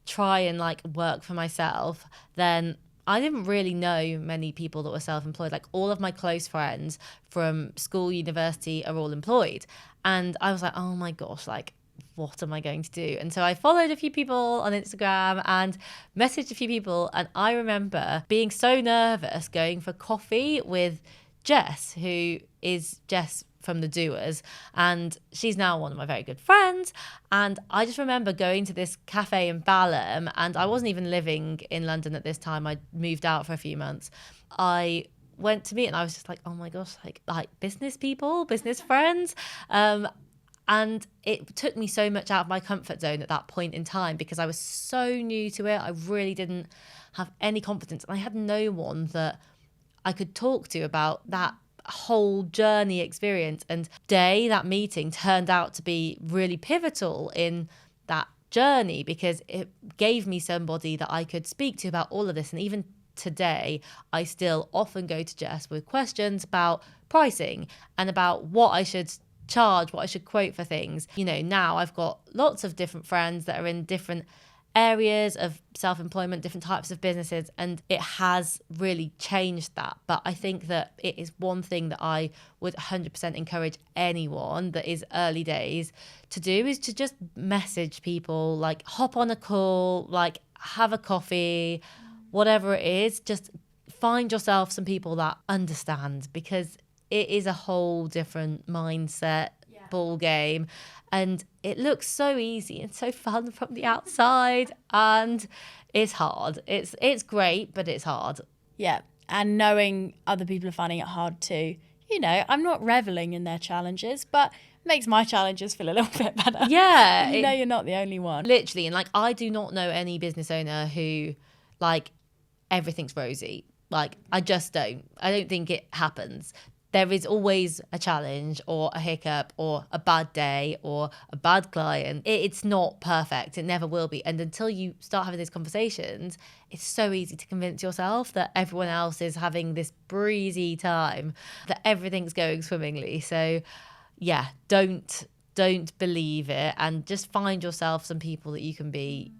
try and work for myself, then I didn't really know many people that were self-employed. All of my close friends from school, university are all employed. And I was like, oh my gosh, what am I going to do? And so I followed a few people on Instagram and messaged a few people. And I remember being so nervous going for coffee with Jess, who is Jess from the Doers, and she's now one of my very good friends. And I just remember going to this cafe in Balham, and I wasn't even living in London at this time. I moved out for a few months. I went to meet, and I was just like, oh my gosh, business people, business friends. And it took me so much out of my comfort zone at that point in time because I was so new to it. I really didn't have any confidence, and I had no one that I could talk to about that whole journey experience. And that meeting turned out to be really pivotal in that journey because it gave me somebody that I could speak to about all of this. And even today, I still often go to Jess with questions about pricing and about what I should charge, what I should quote for things. You know, now I've got lots of different friends that are in different areas of self-employment, different types of businesses, and it has really changed that. But I think that it is one thing that I would 100% encourage anyone that is early days to do, is to just message people, like hop on a call, like have a coffee, whatever it is. Just find yourself some people that understand, because it is a whole different mindset, ball game. And it looks so easy and so fun from the outside, and it's hard. It's great, but it's hard. Yeah, and knowing other people are finding it hard too. You know, I'm not reveling in their challenges, but it makes my challenges feel a little bit better. Yeah. You know, you're not the only one. Literally, and like, I do not know any business owner who, like, everything's rosy. Like, I just don't. I don't think it happens. There is always a challenge or a hiccup or a bad day or a bad client. It's not perfect. It never will be. And until you start having these conversations, it's so easy to convince yourself that everyone else is having this breezy time, that everything's going swimmingly. So yeah, don't believe it, and just find yourself some people that you can be,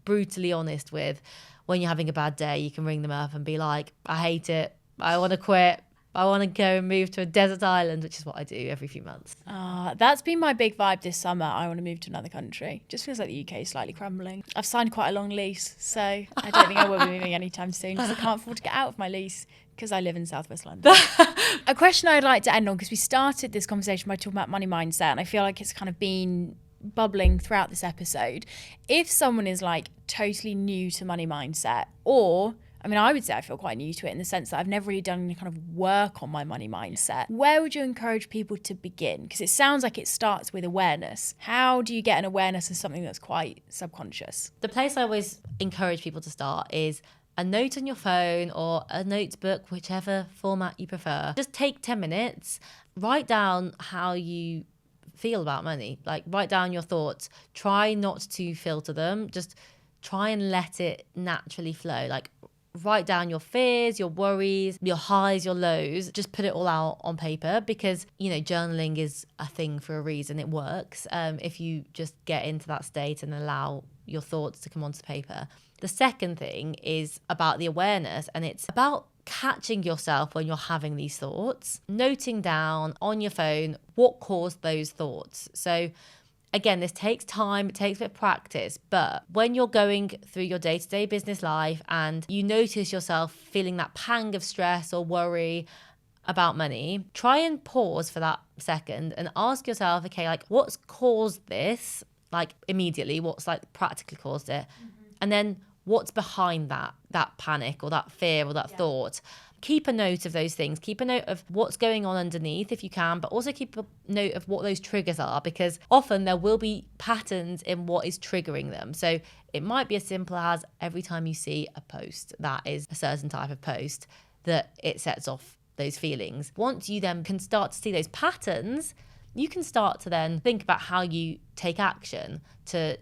brutally honest with. When you're having a bad day, you can ring them up and be like, I hate it. I want to quit. I want to go and move to a desert island, which is what I do every few months. That's been my big vibe this summer. I want to move to another country. Just feels like the UK is slightly crumbling. I've signed quite a long lease, so I don't think I will be moving anytime soon, because I can't afford to get out of my lease because I live in Southwest London. A question I'd like to end on, because we started this conversation by talking about money mindset, and I feel like it's kind of been bubbling throughout this episode. If someone is like totally new to money mindset, or I mean, I would say I feel quite new to it in the sense that I've never really done any kind of work on my money mindset. Where would you encourage people to begin? Because it sounds like it starts with awareness. How do you get an awareness of something that's quite subconscious? The place I always encourage people to start is a note on your phone or a notebook, whichever format you prefer. Just take 10 minutes, write down how you feel about money. Like, write down your thoughts. Try not to filter them. Just try and let it naturally flow. Like, write down your fears, your worries, your highs, your lows. Just put it all out on paper, because, you know, journaling is a thing for a reason. It works if you just get into that state and allow your thoughts to come onto paper. The second thing is about the awareness, and it's about catching yourself when you're having these thoughts, noting down on your phone what caused those thoughts. So again, this takes time, it takes a bit of practice, but when you're going through your day-to-day business life and you notice yourself feeling that pang of stress or worry about money, try and pause for that second and ask yourself, okay, like, what's caused this? Like, immediately, what's like practically caused it? And then what's behind that panic or that fear or that thought? Keep a note of those things. Keep a note of what's going on underneath if you can, but also keep a note of what those triggers are, because often there will be patterns in what is triggering them. So it might be as simple as every time you see a post that is a certain type of post, that it sets off those feelings. Once you then can start to see those patterns, you can start to then think about how you take action to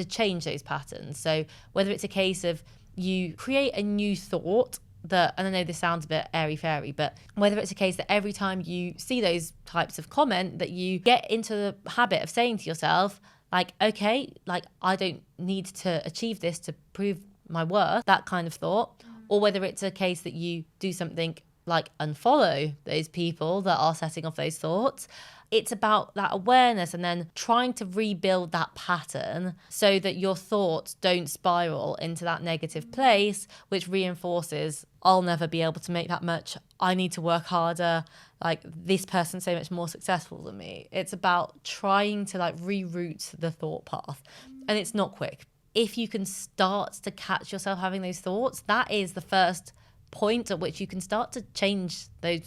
change those patterns. So whether it's a case of you create a new thought that, and I know this sounds a bit airy-fairy, but whether it's a case that every time you see those types of comment that you get into the habit of saying to yourself, like, okay, like, I don't need to achieve this to prove my worth, that kind of thought. Or whether it's a case that you do something like unfollow those people that are setting off those thoughts. It's about that awareness and then trying to rebuild that pattern so that your thoughts don't spiral into that negative place, which reinforces, I'll never be able to make that much. I need to work harder. Like, this person's so much more successful than me. It's about trying to like reroute the thought path. And it's not quick. If you can start to catch yourself having those thoughts, that is the first point at which you can start to change the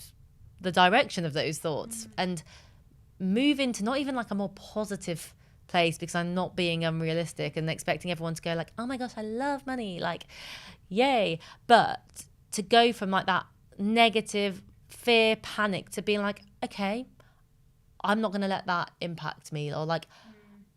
direction of those thoughts and move into not even like a more positive place, because I'm not being unrealistic and expecting everyone to go like, oh my gosh, I love money, like, yay. But to go from like that negative fear, panic, to being like, okay, I'm not going to let that impact me, or like,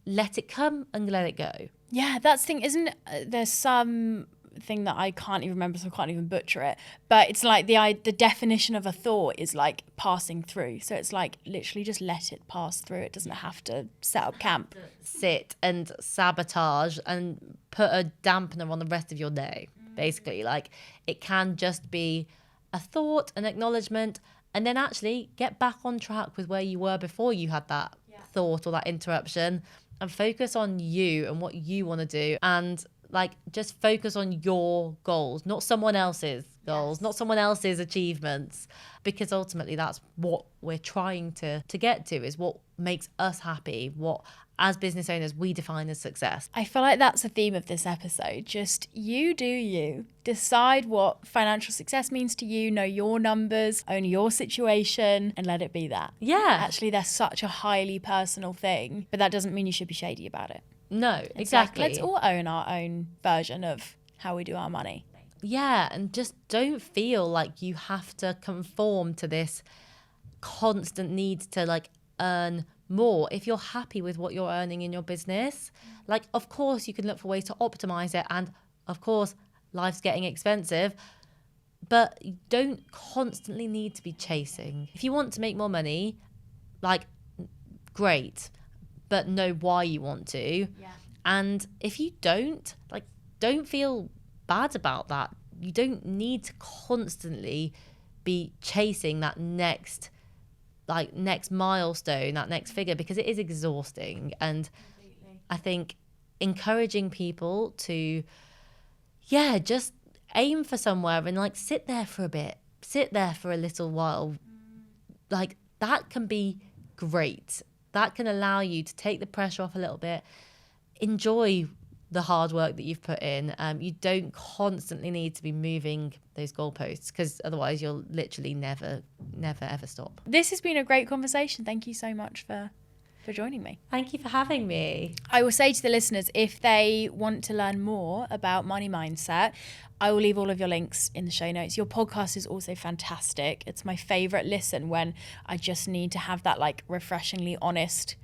let it come and let it go. Yeah, that's the thing, isn't there's some thing that I can't even remember, so I can't even butcher it, but it's like the definition of a thought is like passing through. So it's like literally just let it pass through. It doesn't have to set up camp, sit and sabotage and put a dampener on the rest of your day. Basically, like, it can just be a thought, an acknowledgement, and then actually get back on track with where you were before you had that thought or that interruption, and focus on you and what you want to do, and like just focus on your goals, not someone else's goals, not someone else's achievements, because ultimately that's what we're trying to get to, is what makes us happy, what as business owners we define as success. I feel like that's the theme of this episode. Just you do you. Decide what financial success means to you, know your numbers, own your situation, and let it be that. Yeah. Actually, they're such a highly personal thing, but that doesn't mean you should be shady about it. No, It's exactly. like, let's all own our own version of how we do our money. Yeah, and just don't feel like you have to conform to this constant need to like earn more. If you're happy with what you're earning in your business, like, of course you can look for ways to optimize it, and of course life's getting expensive, but you don't constantly need to be chasing. If you want to make more money, like, great, but know why you want to. And if you don't, like, don't feel bad about that. You don't need to constantly be chasing that next milestone, that next figure, because it is exhausting. And I think encouraging people to, just aim for somewhere and like sit there for a bit, sit there for a little while. Like, that can be great. That can allow you to take the pressure off a little bit, enjoy the hard work that you've put in. You don't constantly need to be moving those goalposts, because otherwise you'll literally never ever stop. This has been a great conversation. Thank you so much for joining me. Thank you for having me. I will say to the listeners, if they want to learn more about money mindset, I will leave all of your links in the show notes. Your podcast is also fantastic. It's my favorite listen when I just need to have that like refreshingly honest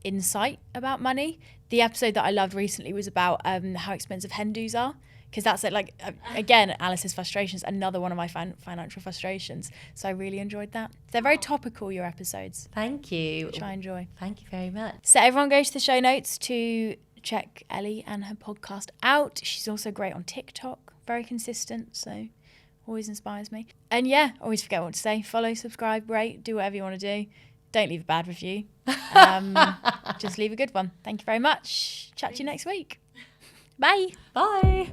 insight about money. The episode that I loved recently was about how expensive hen do's are, because that's it, like, again, Alice's frustrations, another one of my financial frustrations. So I really enjoyed that. They're very topical, your episodes, Thank you. which I enjoy. Thank you very much. So everyone go to the show notes to check Ellie and her podcast out. She's also great on TikTok, very consistent, so always inspires me. And yeah, always forget what to say. Follow, subscribe, rate, do whatever you want to do. Don't leave a bad review. Just leave a good one. Thank you very much. Chat to you next week. Bye. Bye.